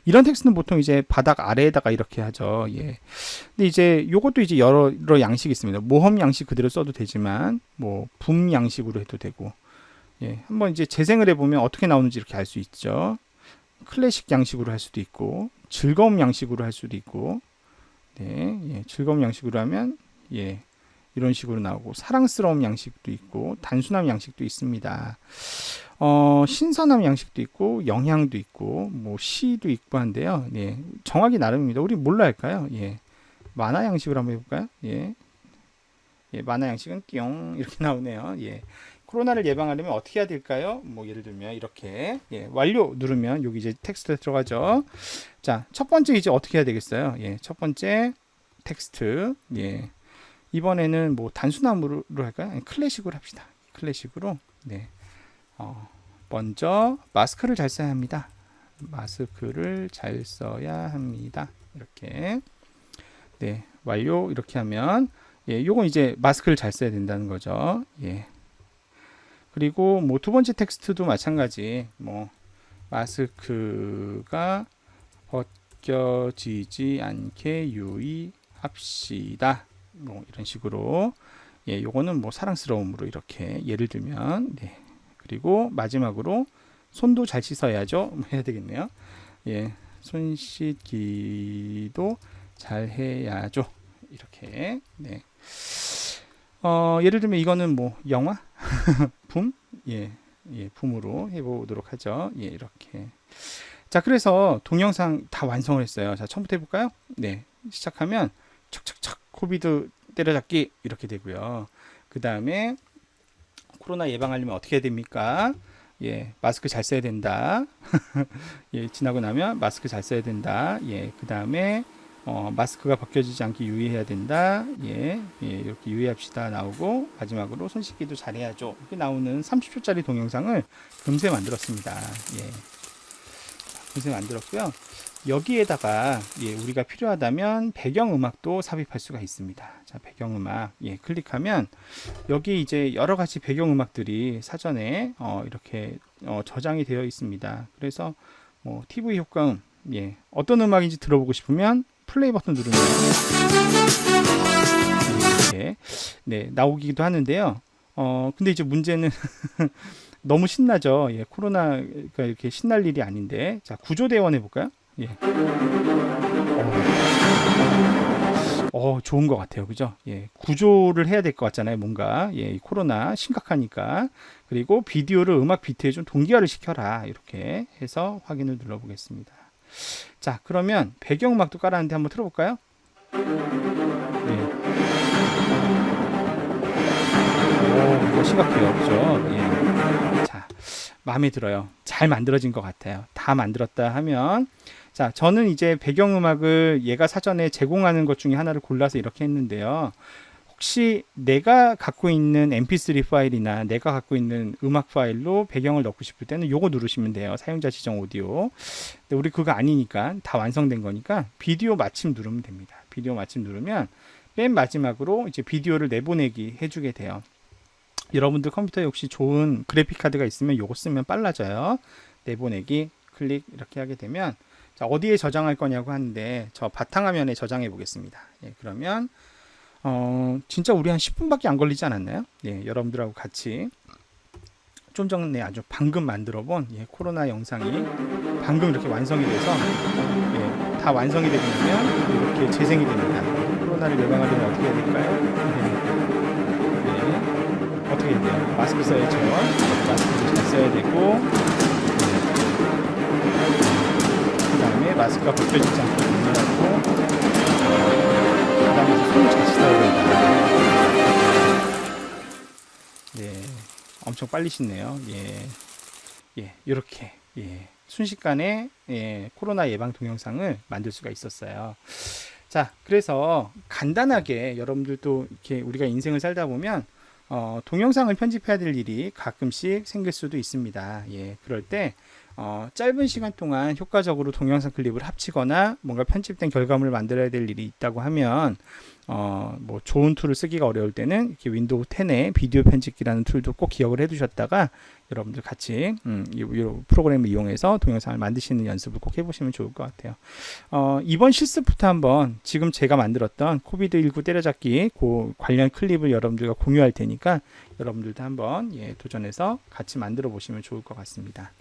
이런 텍스트는 보통 이제 바닥 아래에다가 이렇게 하죠. 근데 이제 요것도 이제 여러 양식이 있습니다. 모험 양식 그대로 써도 되지만 뭐 붐 양식으로 해도 되고. 한번 이제 재생을 해보면 어떻게 나오는지 이렇게 알 수 있죠. 클래식 양식으로 할 수도 있고, 즐거움 양식으로 할 수도 있고, 즐거움 양식으로 하면, 이런 식으로 나오고, 사랑스러움 양식도 있고, 단순함 양식도 있습니다. 신선함 양식도 있고, 영향도 있고, 뭐, 시도 있고 한데요. 정하기 나름입니다. 우리 뭘로 할까요? 만화 양식으로 한번 해볼까요? 만화 양식은 띠용, 이렇게 나오네요. 코로나를 예방하려면 어떻게 해야 될까요? 뭐 예를 들면 이렇게 완료 누르면 여기 이제 텍스트 들어가죠. 자, 첫 번째 이제 어떻게 해야 되겠어요? 첫 번째 텍스트 이번에는 뭐 단순함으로 할까요? 클래식으로 합시다. 클래식으로 먼저 마스크를 잘 써야 합니다. 마스크를 잘 써야 합니다. 이렇게 완료 이렇게 하면 요건 이제 마스크를 잘 써야 된다는 거죠. 그리고 뭐 두 번째 텍스트도 마찬가지 뭐 마스크가 벗겨지지 않게 유의합시다. 뭐 이런 식으로 요거는 뭐 사랑스러움으로 이렇게 예를 들면 그리고 마지막으로 손도 잘 씻어야죠. 뭐 해야 되겠네요. 손 씻기도 잘 해야죠. 이렇게 예를 들면 이거는 뭐 영화 붐 붐으로 해보도록 하죠. 이렇게 자, 그래서 동영상 다 완성을 했어요. 자, 처음부터 해볼까요? 시작하면 척척척 코비드 때려잡기 이렇게 되고요. 그 다음에 코로나 예방하려면 어떻게 해야 됩니까? 예, 마스크 잘 써야 된다. 예, 지나고 나면 마스크 잘 써야 된다. 예, 그 다음에 마스크가 벗겨지지 않게 유의해야 된다. 예, 예, 이렇게 유의합시다 나오고, 마지막으로 손 씻기도 잘해야죠. 이렇게 나오는 30초짜리 동영상을 금세 만들었습니다. 예, 금세 만들었고요. 여기에다가 예, 우리가 필요하다면 배경음악도 삽입할 수가 있습니다. 자, 배경음악 예, 클릭하면 여기 이제 여러 가지 배경음악들이 사전에 이렇게 저장이 되어 있습니다. 그래서 TV 효과음 예, 어떤 음악인지 들어보고 싶으면 플레이 버튼 누르면 이렇게 네, 나오기도 하는데요. 근데 이제 문제는 너무 신나죠. 예, 코로나가 이렇게 신날 일이 아닌데. 자, 구조대원 해볼까요? 예. 좋은 것 같아요. 그죠? 예. 구조를 해야 될 것 같잖아요. 뭔가. 예, 코로나 심각하니까. 그리고 비디오를 음악 비트에 좀 동기화를 시켜라. 이렇게 해서 확인을 눌러보겠습니다. 자, 그러면 배경음악도 깔았는데 한번 틀어볼까요? 예. 이거 심각해요. 그죠? 예. 자, 마음에 들어요. 잘 만들어진 것 같아요. 다 만들었다 하면 자, 저는 이제 배경음악을 얘가 사전에 제공하는 것 중에 하나를 골라서 이렇게 했는데요. 혹시 내가 갖고 있는 mp3 파일이나 내가 갖고 있는 음악 파일로 배경을 넣고 싶을 때는 요거 누르시면 돼요. 사용자 지정 오디오. 근데 우리 그거 아니니까 다 완성된 거니까 비디오 마침 누르면 됩니다. 비디오 마침 누르면 맨 마지막으로 이제 비디오를 내보내기 해주게 돼요. 여러분들 컴퓨터에 혹시 좋은 그래픽 카드가 있으면 요거 쓰면 빨라져요. 내보내기 클릭 이렇게 하게 되면 자, 어디에 저장할 거냐고 하는데 저 바탕화면에 저장해 보겠습니다. 예, 그러면 진짜 우리 한 10분밖에 안 걸리지 않았나요? 예, 여러분들하고 같이 좀 전에 아주 방금 만들어 본 예, 코로나 영상이 방금 이렇게 완성이 돼서 예, 다 완성이 되고 나면 이렇게 재생이 됩니다. 코로나를 예방하려면 어떻게 해야 될까요? 예, 어떻게 해야 돼요? 마스크 써야죠. 마스크도 잘 써야 되고 그 다음에 마스크가 벗겨지지 않게 조심하고 그 다음에 손을 잘 씻어야 된다. 네, 엄청 빨리 씻네요. 예, 예, 이렇게 예, 순식간에 예, 코로나 예방 동영상을 만들 수가 있었어요. 자, 그래서 간단하게 여러분들도 이렇게 우리가 인생을 살다 보면 동영상을 편집해야 될 일이 가끔씩 생길 수도 있습니다. 예, 그럴 때 짧은 시간 동안 효과적으로 동영상 클립을 합치거나 뭔가 편집된 결과물을 만들어야 될 일이 있다고 하면 뭐 좋은 툴을 쓰기가 어려울 때는 이렇게 윈도우 10에 비디오 편집기라는 툴도 꼭 기억을 해 두셨다가 여러분들 같이 이 프로그램을 이용해서 동영상을 만드시는 연습을 꼭 해보시면 좋을 것 같아요. 이번 실습부터 한번 지금 제가 만들었던 코비드19 때려잡기 그 관련 클립을 여러분들과 공유할 테니까 여러분들도 한번 예, 도전해서 같이 만들어 보시면 좋을 것 같습니다.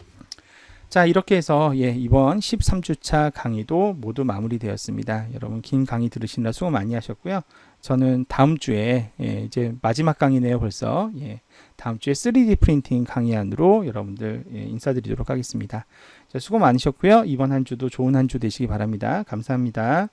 자, 이렇게 해서 예, 이번 13주차 강의도 모두 마무리되었습니다. 여러분 긴 강의 들으시느라 수고 많이 하셨고요. 저는 다음 주에 예, 이제 마지막 강의네요 벌써. 예, 다음 주에 3D 프린팅 강의안으로 여러분들 예, 인사드리도록 하겠습니다. 자, 수고 많으셨고요. 이번 한 주도 좋은 한 주 되시기 바랍니다. 감사합니다.